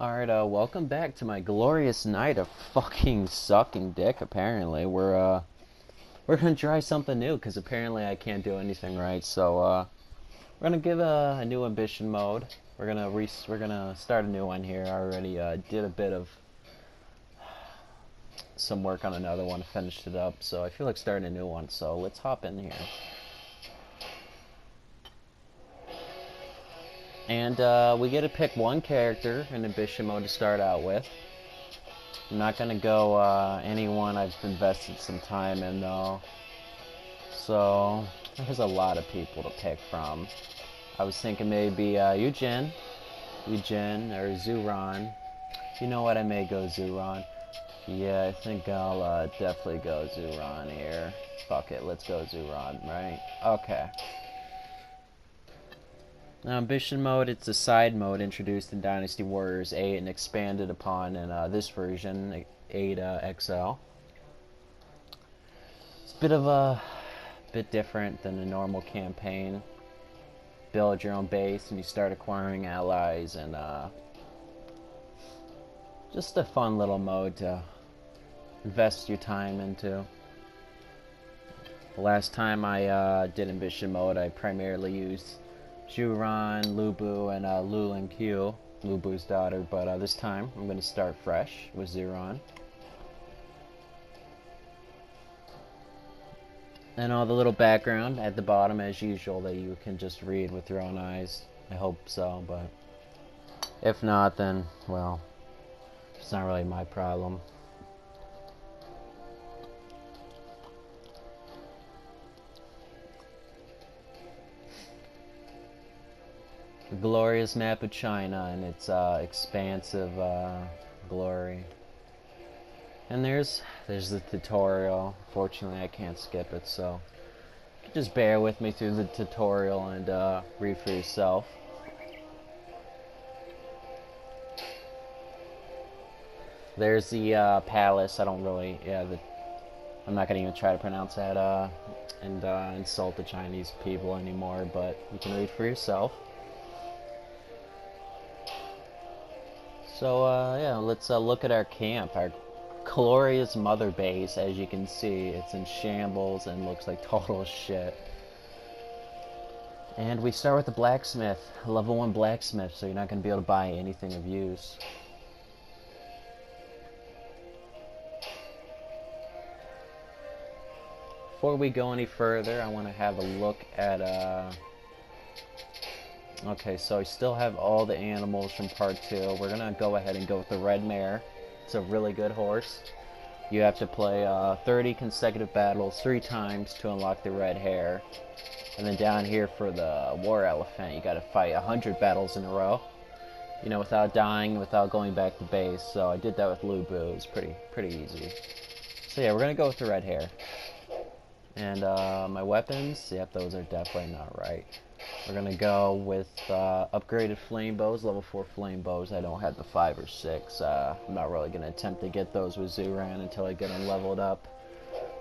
Alright, welcome back to my glorious night of fucking sucking dick, apparently. We're gonna try something new, because apparently I can't do anything right, so, we're gonna give a new ambition mode. We're gonna start a new one here. I already, did a bit of some work on another one, finished it up, so I feel like starting a new one, so let's hop in here. And, we get to pick one character in ambition mode to start out with. I'm not gonna go anyone I've invested some time in though. So there's a lot of people to pick from. I was thinking maybe Eugen or Zuron. You know what? I may go Zuron. Yeah, I think I'll definitely go Zuron here. Fuck it, let's go Zuron, right? Okay. Now, ambition mode, it's a side mode introduced in Dynasty Warriors 8 and expanded upon in this version, 8 XL. It's a bit different than a normal campaign. Build your own base and you start acquiring allies, and just a fun little mode to invest your time into. The last time I did ambition mode, I primarily used Juron, Lubu, and Lulin Q, Lubu's daughter, but this time I'm going to start fresh with Zuron. And all the little background at the bottom, as usual, that you can just read with your own eyes. I hope so, but if not, then, well, it's not really my problem. The glorious map of China and its expansive glory. And there's the tutorial. Fortunately, I can't skip it, so just bear with me through the tutorial and read for yourself. There's the palace. I don't really, I'm not gonna even try to pronounce that and insult the Chinese people anymore, but you can read for yourself. So yeah, let's look at our camp, our glorious mother base. As you can see, it's in shambles and looks like total shit. And we start with the blacksmith, level 1 blacksmith, so you're not going to be able to buy anything of use. Before we go any further, I want to have a look at okay, so I still have all the animals from part 2. We're gonna go ahead and go with the red mare. It's a really good horse. You have to play 30 consecutive battles 3 times to unlock the red hair. And then down here for the war elephant, you gotta fight 100 battles in a row. You know, without dying, without going back to base. So I did that with Lubu. It was pretty easy. So yeah, we're gonna go with the red hair. And my weapons, yep, those are definitely not right. We're gonna go with upgraded flame bows, level 4 flame bows. I don't have the 5 or 6. I'm not really gonna attempt to get those with Zuran until I get them leveled up.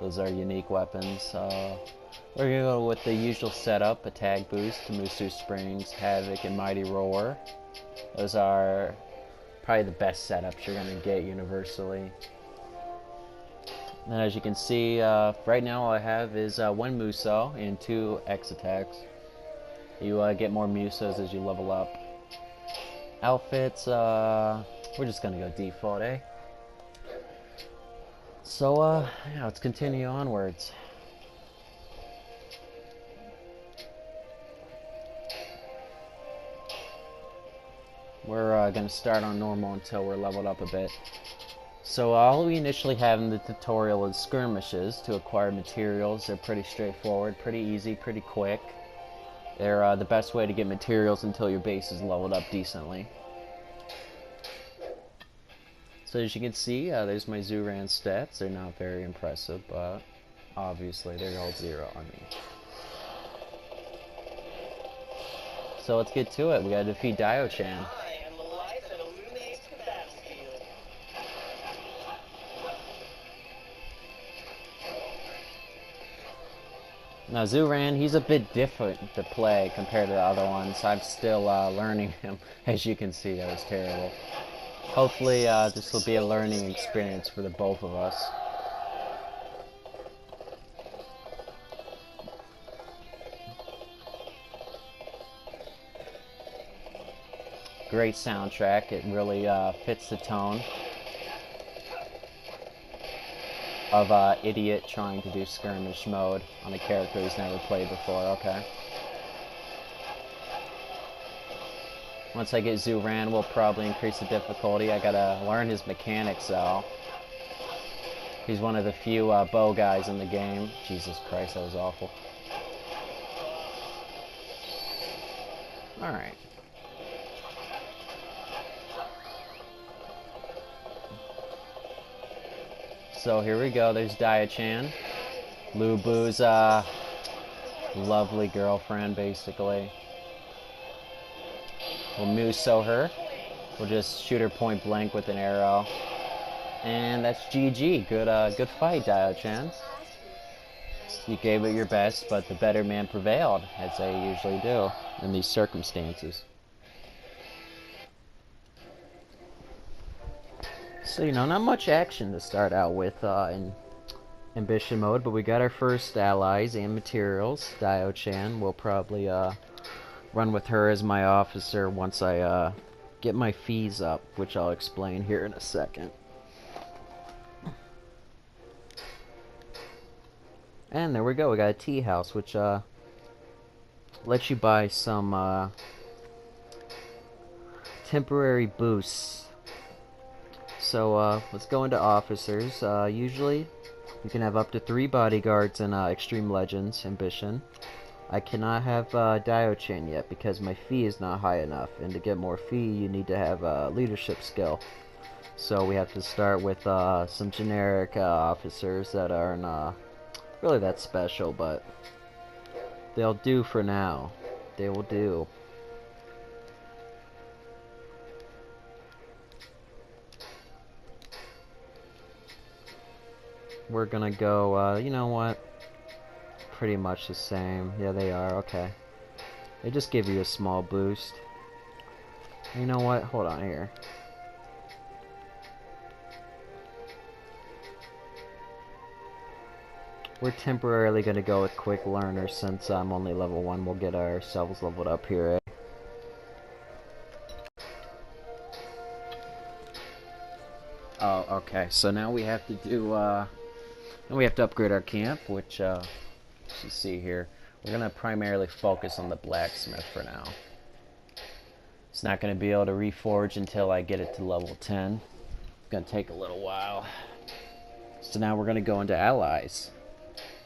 Those are unique weapons. We're gonna go with the usual setup: attack boost, Musu Springs, Havoc, and Mighty Roar. Those are probably the best setups you're gonna get universally. And as you can see, right now all I have is 1 Muso and 2 X attacks. You get more Musos as you level up. Outfits, we're just gonna go default, eh? So, yeah, let's continue onwards. We're gonna start on normal until we're leveled up a bit. So all we initially have in the tutorial is skirmishes to acquire materials. They're pretty straightforward, pretty easy, pretty quick. They're the best way to get materials until your base is leveled up decently. So as you can see, there's my Zuran stats. They're not very impressive, but obviously they're all 0 on me. So let's get to it. We gotta defeat Dio-chan. Now Zuran, he's a bit different to play compared to the other ones. I'm still learning him. As you can see, that was terrible. Hopefully, this will be a learning experience for the both of us. Great soundtrack. It really fits the tone of idiot trying to do skirmish mode on a character he's never played before. Okay. Once I get Zuran, we'll probably increase the difficulty. I gotta learn his mechanics though. He's one of the few bow guys in the game. Jesus Christ, that was awful. Alright. So here we go. There's Dia-chan. Lu Bu's lovely girlfriend, basically. We'll Muso her. We'll just shoot her point blank with an arrow. And that's GG. Good fight, Dia-chan. You gave it your best, but the better man prevailed, as they usually do in these circumstances. So, not much action to start out with in ambition mode, but we got our first allies and materials. Dio-chan will probably run with her as my officer once I get my fees up, which I'll explain here in a second. And there we go, we got a tea house, which lets you buy some temporary boosts. So let's go into officers. Usually you can have up to 3 bodyguards in Extreme Legends Ambition. I cannot have Dio-chan yet because my fee is not high enough, and to get more fee you need to have a leadership skill. So we have to start with some generic officers that aren't really that special, but they'll do for now. They will do. We're gonna go, you know what? Pretty much the same. Yeah, they are. Okay. They just give you a small boost. You know what? Hold on here. We're temporarily gonna go with Quick Learner since I'm only level 1. We'll get ourselves leveled up here, eh? Oh, okay. So now we have to do, now we have to upgrade our camp, which, you see here. We're gonna primarily focus on the blacksmith for now. It's not gonna be able to reforge until I get it to level 10. It's gonna take a little while. So now we're gonna go into allies,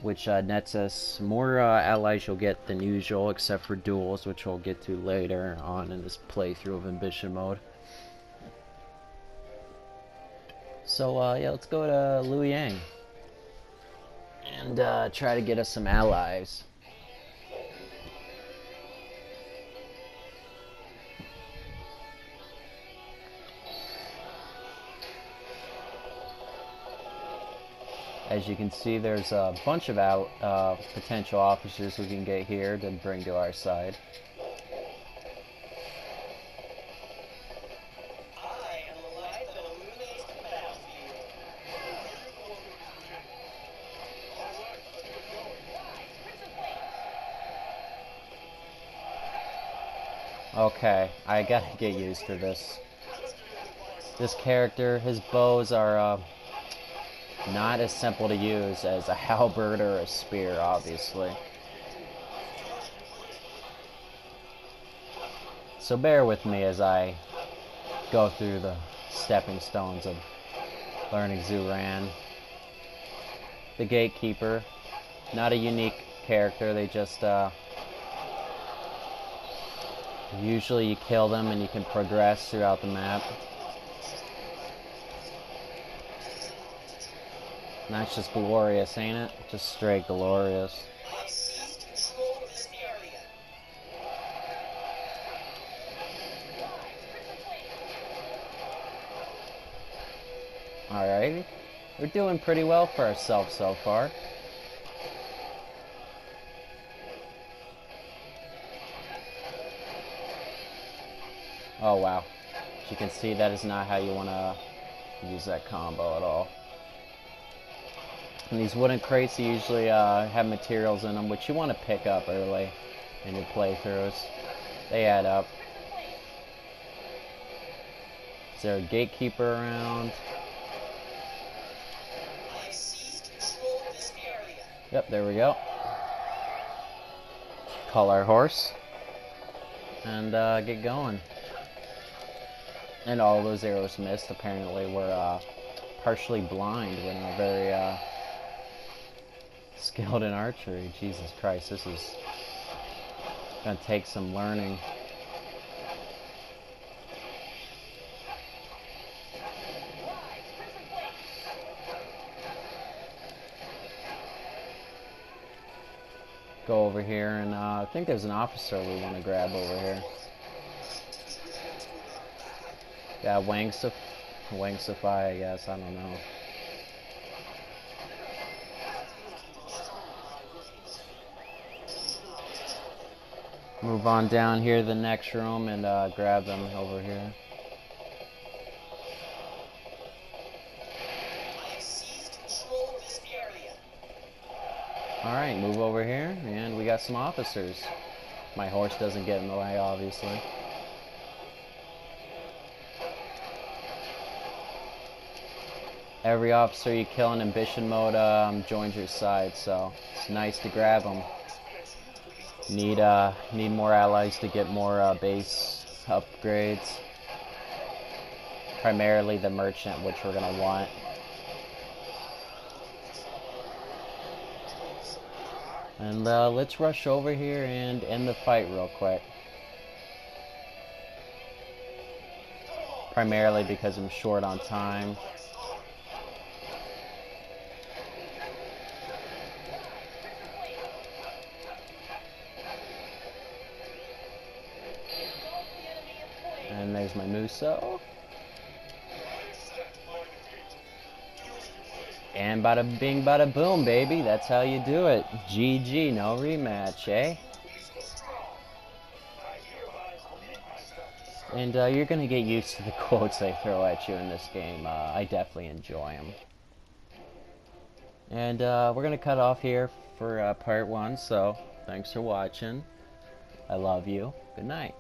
which nets us more allies you'll get than usual, except for duels, which we'll get to later on in this playthrough of ambition mode. So yeah, let's go to Liu Yang and try to get us some allies. As you can see, there's a bunch of potential officers we can get here to bring to our side. Okay, I gotta get used to this. This character, his bows are not as simple to use as a halberd or a spear, obviously. So bear with me as I go through the stepping stones of learning Zuran. The Gatekeeper, not a unique character, they just usually you kill them and you can progress throughout the map. And that's just glorious, ain't it? Just straight glorious. Alrighty. We're doing pretty well for ourselves so far. Oh wow. As you can see, that is not how you want to use that combo at all. And these wooden crates usually have materials in them, which you want to pick up early in your playthroughs. They add up. Is there a gatekeeper around? Yep, there we go. Call our horse and get going. And all those arrows missed. Apparently we're partially blind. We're not very skilled in archery. Jesus Christ, this is gonna take some learning. Go over here, and I think there's an officer we want to grab over here. Yeah, Wangsify, I guess. I don't know. Move on down here to the next room and grab them over here. Alright, move over here, and we got some officers. My horse doesn't get in the way, obviously. Every officer you kill in ambition mode joins your side, so it's nice to grab them. Need more allies to get more base upgrades. Primarily the merchant, which we're gonna want. And let's rush over here and end the fight real quick. Primarily because I'm short on time. And there's my Muso. And bada bing, bada boom, baby. That's how you do it. GG, no rematch, eh? And you're going to get used to the quotes I throw at you in this game. I definitely enjoy them. And we're going to cut off here for part 1, so thanks for watching. I love you. Good night.